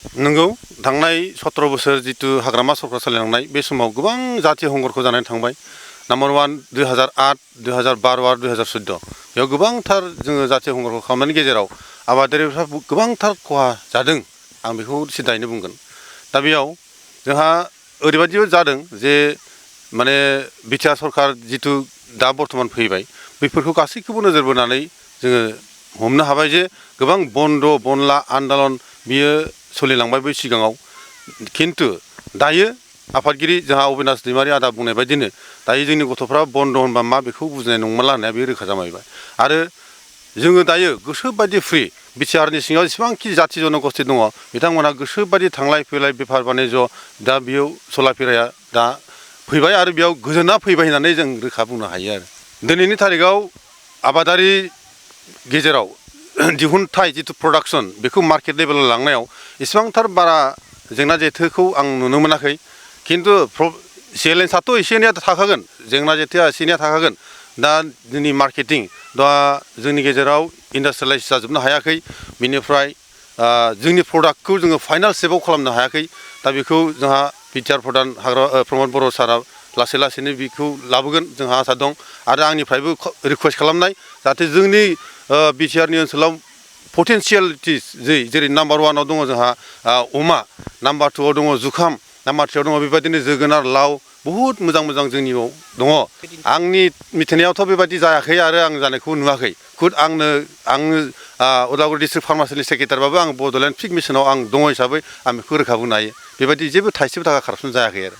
नंगौ थांनाय 17 बोसोर जितु हाग्रामा सरकार सालायलांनाय बे समाव गोबां जाथि हंगरखौ जानानै थांबाय। नम्बर 1 2008, 2012 आरो 2014 बेयाव गोबांथार जोङो जाथि हंगरखौ खालामनायनि गेजेराव आबादारिफ्रा गोबांथार खहा जादों आं बेखौ सिदायैनो बुंगोन। दा बेयाव जोंहा ओरैबायदिबो जादों जे माने बिटिआर सरकार जितु दा बर्थमान फैबाय बेफोरखौ गासैखौबो नोजोर बोनानै जोङो हमनो हाबाय जे गोबां बन्द बनला आन्दलन बियो सोलिलांबाय बै सिगाङाव खिन्थु दायो आफादगिरि जोंहा अबिनाश दैमारि आदा बुंनाय बायदिनो दायो जोंनि गथ'फ्रा बन्द होनबा मा बेखौ बुजिनाय नंमारला होननाया बे रोखा जामारबाय। आरो जोङो दायो गोसोबायदि फ्रि बिटिआरनि सिङाव जेसेबांखि जाथि जनगोष्ठी दङ बिथांमोनहा गोसोबायदि थांलाय फैलाय बेफार बानिज्य दा बेयाव चलाफेराया दा फैबाय आरो बेयाव गोजोना फैबाय होननानै जों रोखा बुंनो हायो आरो दिनैनि थारिखआव आबादारि गेजेराव दिहुनथाय जितु प्रडाक्शन बेखौ मार्केट लेभेलाव लांनायाव एसेबांथार बारा जेंना जेथोखौ आं नुनो मोनाखै। खिन्थु चेलेन्जआथ' एसे एनैया थाखागोन जेंना जेथोआ एसे एनैया थाखागोन। दा जोंनि मार्केटिं दा जोंनि गेजेराव इन्डास्ट्रियेलाइज जाजोबनो हायाखै बिनिफ्राय जोंनि प्रडाक्टखौ जोङो फाइनाल स्टेपआव खालामनो हायाखै। दा बेखौ जोंहा बिटिआर प्रधान प्रमद बर' सारा लासै लासैनो बेखौ लाबोगोन जोंहा आसा दं। आरो आंनिफ्रायबो रिकुवेस्ट खालामनाय जाहाथे जोंनि बिटिआरनि ओनसोलाव पटेनसियेलिटिस जेरै नाम्बार 1आव दङ जोंहा अमा, नाम्बार 2आव दङ जुखाम, नाम्बार 3आव दङ बेबायदिनो जोगोनार लाव बहुद मोजां मोजां जोंनियाव दङ। आंनि मिथिनायावथ' बेबायदि जायाखै आरो आं जानायखौ नुवाखै। आङो उदालगुरि डिस्ट्रिक्ट फार्मासिनि सेक्रेटारिबाबो आं बड'लेण्ड फिग मिसनाव आं दङ हिसाबै आं बेखौ रोखा बुंनो हायो बेबायदि जेबो थाइसेबो थाखा कारापसन जायाखै आरो।